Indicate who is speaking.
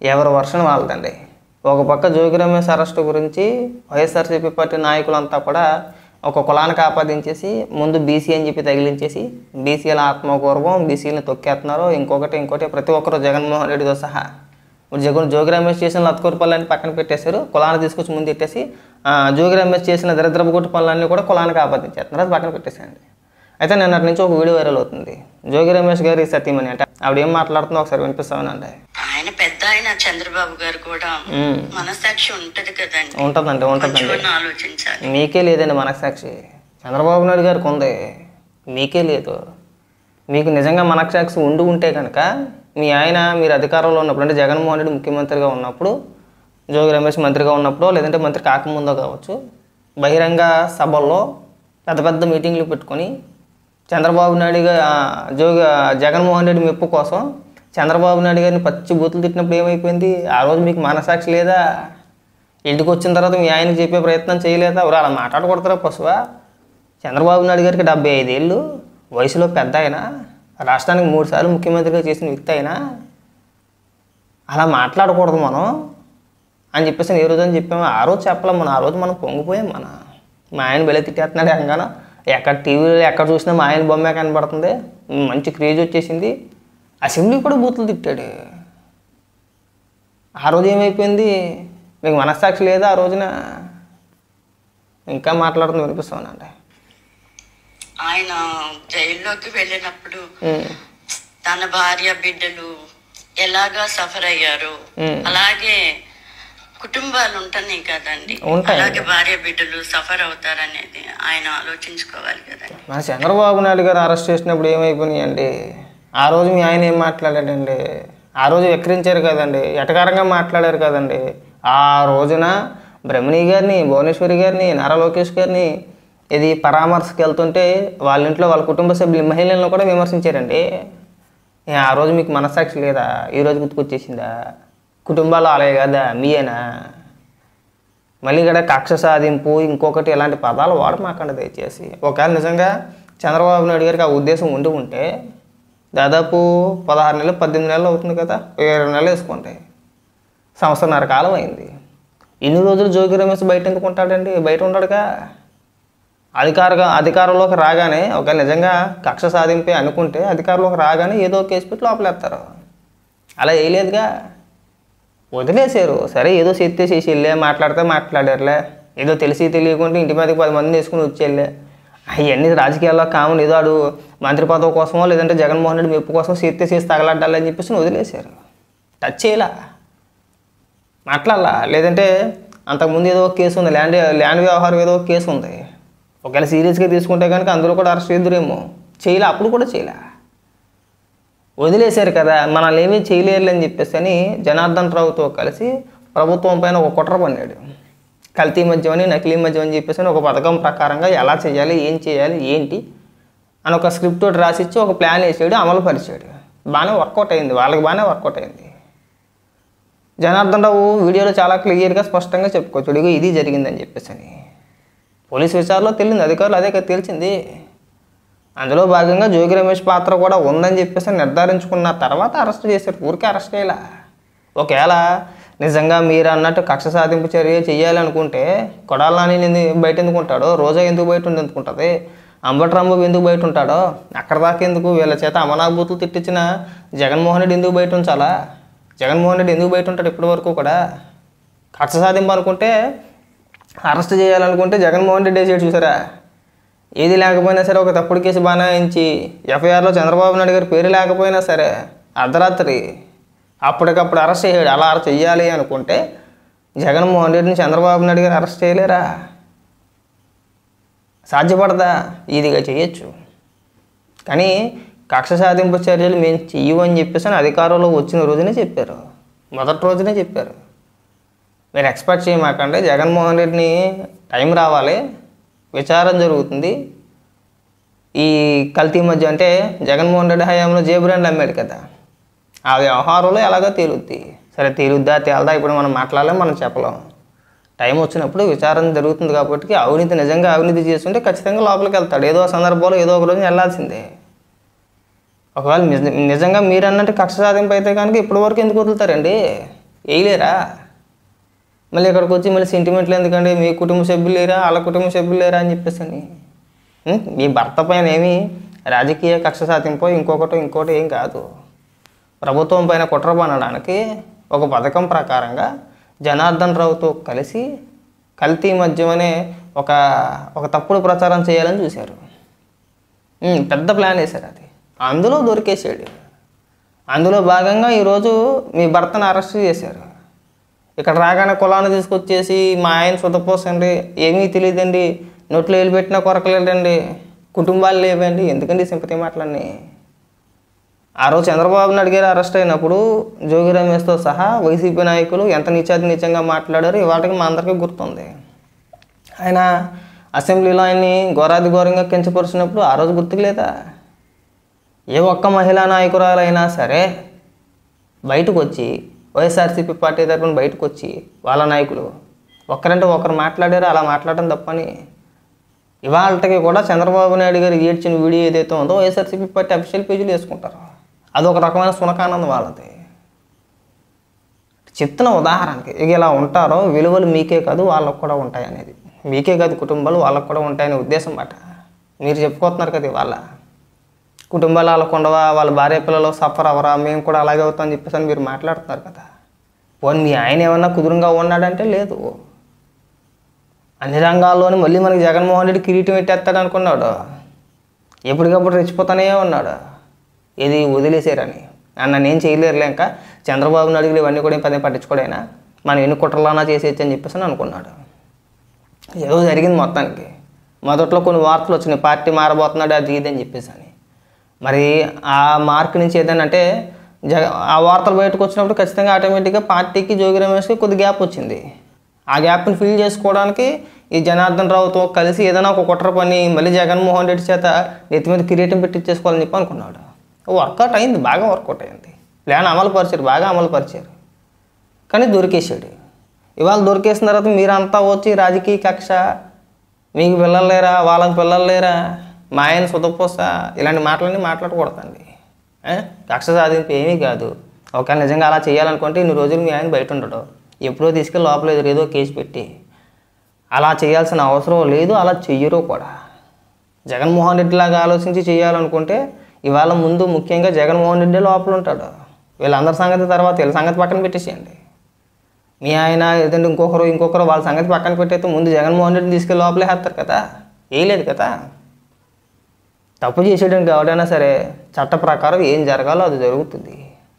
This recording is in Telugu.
Speaker 1: ఎవరి వర్షన్ వాళ్ళదండి. ఒక పక్క జోగి రమేష్ అరెస్టు గురించి వైఎస్ఆర్సీపీ పార్టీ నాయకులంతా కూడా ఒక కులానికి ఆపాదించేసి ముందు బీసీ అని చెప్పి తగిలించేసి బీసీల ఆత్మగౌరవం, బీసీలను తొక్కేస్తున్నారు, ఇంకోటి ప్రతి ఒక్కరు జగన్మోహన్ రెడ్డితో సహా. ఇప్పుడు జోగి రమేష్ చేసిన లత్కూరు పనులన్నీ పక్కన పెట్టేశారు, కులాన్ని తీసుకొచ్చి ముందు పెట్టేసి జోగి రమేష్ చేసిన దరిద్రపు కొట్టు పనులన్నీ కూడా కులానికి ఆపాదించేస్తున్నారు, అది పక్కన పెట్టేసేయండి. అయితే నిన్నటి నుంచి ఒక వీడియో వైరల్ అవుతుంది. జోగి రమేష్ గారి సతీమణి అంటే ఆవిడ ఏం మాట్లాడుతుందో ఒకసారి వినిపిస్తామనండి.
Speaker 2: ఆయన పెద్ద ఆయన చంద్రబాబు గారు కూడా మనసాక్షి ఉంటది కదండి.
Speaker 1: ఉంటుందండి
Speaker 2: ఆలోచించాలి.
Speaker 1: మీకే లేదండి మనసాక్షి, చంద్రబాబు నాయుడు గారికి ఉంది, మీకే లేదు. మీకు నిజంగా మనసాక్షి ఉంటే కనుక మీ ఆయన మీరు అధికారంలో ఉన్నప్పుడు అంటే జగన్మోహన్ రెడ్డి ముఖ్యమంత్రిగా ఉన్నప్పుడు, జోగి రమేష్ మంత్రిగా ఉన్నప్పుడు, లేదంటే మంత్రి కాకముందో కావచ్చు, బహిరంగ సభల్లో పెద్ద పెద్ద మీటింగ్లు పెట్టుకొని చంద్రబాబు నాయుడు జగన్మోహన్ రెడ్డి మెప్పు కోసం చంద్రబాబు నాయుడు గారిని పచ్చి బూతులు తిట్టినప్పుడు ఏమైపోయింది? ఆ రోజు మీకు మనసాక్షి లేదా? ఇంటికి వచ్చిన తర్వాత మీ ఆయనకి చెప్పే ప్రయత్నం చేయలేదా? ఎవరు అలా మాట్లాడకూడతారా పశువా? చంద్రబాబు నాయుడు గారికి 75 ఏళ్ళు వయసులో పెద్ద అయినా, రాష్ట్రానికి 3 సార్లు ముఖ్యమంత్రిగా చేసిన వ్యక్తి అయినా అలా మాట్లాడకూడదు మనం అని చెప్పేసి ఏ రోజు అని చెప్పాము. ఆ రోజు చెప్పలేం మనం, ఆ రోజు మనం పొంగిపోయాం. మా ఆయన బెల తిట్టేస్తున్నాడు ఎంగానో, ఎక్కడ టీవీలో ఎక్కడ చూసినా మా ఆయన బొమ్మే కనబడుతుంది, మంచి క్రేజ్ వచ్చేసింది. అసెంబ్లీ కూడా బూతులు తిట్టాడు. ఆ రోజు ఏమైపోయింది? మీకు మనస్సాక్షి లేదా ఆ రోజున? ఇంకా మాట్లాడుతుంది వినిపిస్తానండి.
Speaker 2: ఆయన జైల్లోకి వెళ్ళినప్పుడు తన భార్య బిడ్డలు ఎలాగా సఫర్ అయ్యారు, అలాగే కుటుంబాలు ఉంటున్నాయి కదండి, అలాగే భార్య బిడ్డలు సఫర్ అవుతారనేది ఆయన ఆలోచించుకోవాలి కదండి.
Speaker 1: మన చంద్రబాబు నాయుడు గారు అరెస్ట్ చేసినప్పుడు ఏమైపోయినాయండి? ఆ రోజు మీ ఆయన ఏం మాట్లాడాడండి? ఆ రోజు వెక్కిరించారు కదండి, ఎటకారంగా మాట్లాడారు కదండి. ఆ రోజున బ్రహ్మణి గారిని, భువనేశ్వరి గారిని, నారా లోకేష్ గారిని ఇది పరామర్శకు వెళ్తుంటే వాళ్ళ ఇంట్లో వాళ్ళ కుటుంబ సభ్యులు మహిళలను కూడా విమర్శించారండి. ఆ రోజు మీకు మనస్సాక్షి లేదా? ఈరోజు గుర్తుకొచ్చేసిందా? కుటుంబాలు అలాగే కదా మీయేనా? మళ్ళీ ఇక్కడ కక్ష సాధింపు ఇంకొకటి ఇలాంటి పదాలు వాడమాకండి దయచేసి. ఒకవేళ నిజంగా చంద్రబాబు నాయుడు గారికి ఆ ఉద్దేశం ఉంటే దాదాపు 16 నెలలు 18 నెలలు అవుతుంది కదా, 20 నెలలు వేసుకోండి, సంవత్సరన్నర కాలం అయింది. ఇన్ని రోజులు జోగి రమేష్ బయట ఎందుకు ఉంటాడండి? బయట ఉండడుగా. అధికారంలోకి రాగానే ఒకవేళ నిజంగా కక్ష సాధింపే అనుకుంటే అధికారంలోకి రాగానే ఏదో కేసు పెట్టి లోపలేస్తారు. అలా వేయలేదుగా, వదిలేశారు. సరే ఏదో చేసి వెళ్ళే మాట్లాడారులే, ఏదో తెలిసి తెలియకుండా ఇంటి మీదకి 10 మందిని వేసుకుని వచ్చేళ్ళే. అవన్నీ రాజకీయాల్లో కామన్, ఏదో ఆడు మంత్రి పదవి కోసమో లేదంటే జగన్మోహన్ రెడ్డి మెప్పు కోసం చేసి తగలడ్డాలని చెప్పేసి వదిలేశారు. టచ్ చేయలా, మాట్లాడాలా. లేదంటే అంతకుముందు ఏదో కేసు ఉంది, ల్యాండ్ వ్యవహారం ఏదో కేసు ఉంది, ఒకవేళ సీరియస్గా తీసుకుంటే కనుక అందులో కూడా అరెస్ట్ చేద్దురేమో, చేయలే. అప్పుడు కూడా చేయలే, వదిలేశారు కదా. మనల్ని ఏమీ చేయలేరు అని చెప్పేసి అని జనార్దన్ రావుతో కలిసి ప్రభుత్వం పైన ఒక కుట్ర పన్నాడు. కల్తీ మద్యం అని, నకిలీ మద్యం అని చెప్పేసి ఒక పథకం ప్రకారంగా ఎలా చేయాలి, ఏం చేయాలి, ఏంటి అని ఒక స్క్రిప్ట్ తోటి రాసిచ్చి ఒక ప్లాన్ వేసాడు, అమలు పరిచాడు. బాగానే వర్కౌట్ అయింది, వాళ్ళకి బాగానే వర్కౌట్ అయింది. జనార్దన్ రావు వీడియోలో చాలా క్లియర్గా స్పష్టంగా చెప్పుకోవచ్చు, ఇది జరిగిందని చెప్పేసి అని. పోలీస్ విచారణలో తెలియదు, అధికారులు అదే తెలిసింది. అందులో భాగంగా జోగి రమేష్ పాత్ర కూడా ఉందని చెప్పేసి నిర్ధారించుకున్న తర్వాత అరెస్ట్ చేశారు, ఊరికే అరెస్ట్ చేయాల. ఒకవేళ నిజంగా మీరు అన్నట్టు కక్ష సాధింపు చర్య చేయాలనుకుంటే కొడాలని బయట ఎందుకుంటాడో, రోజా ఎందుకు బయట ఎందుకుంటుంది, అంబట్రాంబాబు ఎందుకు బయట ఉంటాడో, అక్కడ దాకా ఎందుకు వీళ్ళ చేత అమనాభూతులు తిట్టించిన జగన్మోహన్ రెడ్డి ఎందుకు బయట ఉంచాలా? జగన్మోహన్ రెడ్డి ఎందుకు బయట ఉంటాడు ఇప్పటి వరకు కూడా? కక్ష సాధింపు అనుకుంటే, అరెస్ట్ చేయాలనుకుంటే జగన్మోహన్ రెడ్డి వేసాడు చూసారా. ఏది లేకపోయినా సరే ఒక తప్పుడు కేసు బనాయించి ఎఫ్ఐఆర్లో చంద్రబాబు నాయుడు గారి పేరు లేకపోయినా సరే అర్ధరాత్రి అప్పటికప్పుడు అరెస్ట్ చేయాడు. అలా అరెస్ట్ చేయాలి అనుకుంటే జగన్మోహన్ రెడ్డిని చంద్రబాబు నాయుడు గారు అరెస్ట్ చేయలేరా? సాధ్యపడదా? ఇదిగా చేయొచ్చు. కానీ కక్ష సాధింపు చర్యలు మేము చెయ్యమని చెప్పేసి అని అధికారంలో వచ్చిన రోజునే చెప్పారు, మొదటి రోజునే చెప్పారు. మీరు ఎక్స్పెక్ట్ చేయమాకండి, జగన్మోహన్ రెడ్డిని టైం రావాలి, విచారణ జరుగుతుంది. ఈ కల్తీ మధ్య అంటే జగన్మోహన్ రెడ్డి హయాంలో జేబ్రాండ్లు అమ్మాడు కదా, ఆ వ్యవహారంలో ఎలాగో తేలుద్ది. సరే తేలుద్దా తేలదా ఇప్పుడు మనం మాట్లాడలేం, మనం చెప్పలేం. టైం వచ్చినప్పుడు విచారణ జరుగుతుంది కాబట్టి నిజంగా అవినీతి చేస్తుంటే ఖచ్చితంగా లోపలికి వెళ్తాడు. ఏదో సందర్భంలో ఏదో ఒక రోజు వెళ్ళాల్సిందే. ఒకవేళ నిజంగా మీరు అన్నట్టు కక్ష సాధింపు అయితే కనుక ఇప్పటి వరకు ఎందుకు వదులుతారండి? వేయలేరా? మళ్ళీ ఇక్కడికి వచ్చి మళ్ళీ సెంటిమెంట్లు ఎందుకండి, మీ కుటుంబ సభ్యులు లేరా, వాళ్ళ కుటుంబ సభ్యులు లేరా అని చెప్పేసి అని. మీ భర్త పైన ఏమి రాజకీయ కక్ష సాధింపో ఇంకోటి ఏం కాదు. ప్రభుత్వం పైన కుట్ర పనడానికి ఒక పథకం ప్రకారంగా జనార్దన్ రావుతో కలిసి కల్తీ మద్యం అనే ఒక తప్పుడు ప్రచారం చేయాలని చూశారు. పెద్ద ప్లాన్ వేశారు. అది అందులో దొరికేసాడు. అందులో భాగంగా ఈరోజు మీ భర్తను అరెస్ట్ చేశారు. ఇక్కడ రాగానే కులాన్ని తీసుకొచ్చేసి మా ఆయన సుతపోసండి, ఏమీ తెలియదండి, నోట్లో వేలు పెట్టినా కొరకలేదండి, కుటుంబాలు లేవండి, ఎందుకండి సింపతి మాటలన్నీ. ఆ రోజు చంద్రబాబు నాయుడు గారు అరెస్ట్ అయినప్పుడు జోగి రమేష్తో సహా వైసీపీ నాయకులు ఎంత నీచంగా మాట్లాడారో ఇవాటికి మా అందరికీ గుర్తుంది. ఆయన అసెంబ్లీలో ఆయన్ని ఘోరాదిఘోరంగా కించపరిచినప్పుడు ఆ రోజు గుర్తుకు లేదా? ఏ ఒక్క మహిళా నాయకురాలైనా సరే బయటకు వచ్చి వైఎస్ఆర్సీపీ పార్టీ తరఫున బయటకు వచ్చి వాళ్ళ నాయకులు ఒకరంటే ఒకరు మాట్లాడారో అలా మాట్లాడడం తప్పని ఇవాళకి కూడా చంద్రబాబు నాయుడు గారు ఏడ్చిన వీడియో ఏదైతే ఉందో వైఎస్ఆర్సీపీ పార్టీ అఫీషియల్ పేజీలు వేసుకుంటారు. అదొక రకమైన సునకానందం వాళ్ళది. చెప్తున్న ఉదాహరణకి ఇక ఇలా ఉంటారో విలువలు మీకే కాదు వాళ్ళకు కూడా ఉంటాయి అనేది, మీకే కాదు కుటుంబాలు వాళ్ళకు కూడా ఉంటాయనే ఉద్దేశం మాట. మీరు చెప్పుకోతున్నారు కదా వాళ్ళ కుటుంబాలు వాళ్ళకు ఉండవా, వాళ్ళ భార్య పిల్లలు సఫర్ అవరా, మేము కూడా అలాగే అవుతామని చెప్పేసి అని మీరు మాట్లాడుతున్నారు కదా. పోనీ మీ ఆయన ఏమన్నా కుదురుగా ఉన్నాడంటే లేదు. అన్ని రంగాల్లోని మళ్ళీ మనకి జగన్మోహన్ రెడ్డి కిరీటం పెట్టేస్తాడు అనుకున్నాడు. ఎప్పటికప్పుడు రెచ్చిపోతానే ఉన్నాడు. ఇది వదిలేసారని నేను చేయలేరులే, ఇంకా చంద్రబాబు నాయుడు ఇవన్నీ కూడా పదే పట్టించుకోడైనా మనం ఎన్ని కుట్రలన్నా చేసేయచ్చు అని చెప్పేసి అనుకున్నాడు. ఏదో జరిగింది మొత్తానికి. మొదట్లో కొన్ని వార్తలు వచ్చినాయి, పార్టీ మారబోతున్నాడు అది ఇది అని చెప్పేసి అని. మరి ఆ మార్క్ నుంచి ఏదైనా ఆ వార్తలు బయటకు వచ్చినప్పుడు ఖచ్చితంగా ఆటోమేటిక్గా పార్టీకి జోగి రమేష్కి కొద్ది గ్యాప్ వచ్చింది. ఆ గ్యాప్ని ఫిల్ చేసుకోవడానికి ఈ జనార్దన్ రావుతో కలిసి ఏదైనా ఒక కుట్ర పని మళ్ళీ జగన్మోహన్ రెడ్డి చేత నెత్తి మీద కిరీటం పెట్టించేసుకోవాలని చెప్పి అనుకున్నాడు. వర్కౌట్ అయింది, బాగా వర్కౌట్ అయింది. ప్లాన్ బాగా అమలు పరిచారు. కానీ దొరికేసాడు. ఇవాళ దొరికేసిన తర్వాత మీరంతా వచ్చి రాజకీయ కక్ష, మీకు పిల్లలు లేరా, వాళ్ళకి పిల్లలు లేరా, మా ఆయన సుతపోసా, ఇలాంటి మాటలన్నీ మాట్లాడకూడదండి. కక్ష సాధింపు ఏమీ కాదు. ఒకవేళ నిజంగా అలా చేయాలనుకుంటే ఇన్ని రోజులు మీ ఆయన బయట ఉండడు, ఎప్పుడో తీసుకెళ్ళి లోపల ఏదో కేసు పెట్టి అలా చేయాల్సిన అవసరం లేదు, అలా చెయ్యరు కూడా. జగన్మోహన్ రెడ్డి లాగా ఆలోచించి చేయాలనుకుంటే ఇవాళ ముందు ముఖ్యంగా జగన్మోహన్ రెడ్డి లోపల ఉంటాడు. వీళ్ళందరి సంగతి తర్వాత వీళ్ళ సంగతి పక్కన పెట్టేసేయండి. మీ ఆయన ఏదంటే ఇంకొకరు వాళ్ళ సంగతి పక్కన పెట్టేస్తే ముందు జగన్మోహన్ రెడ్డిని తీసుకెళ్ళి లోపలే వేస్తారు కదా. వేయలేదు కదా. తప్పు చేసేయడానికి ఎవరైనా సరే చట్ట ప్రకారం ఏం జరగాలో అది జరుగుతుంది.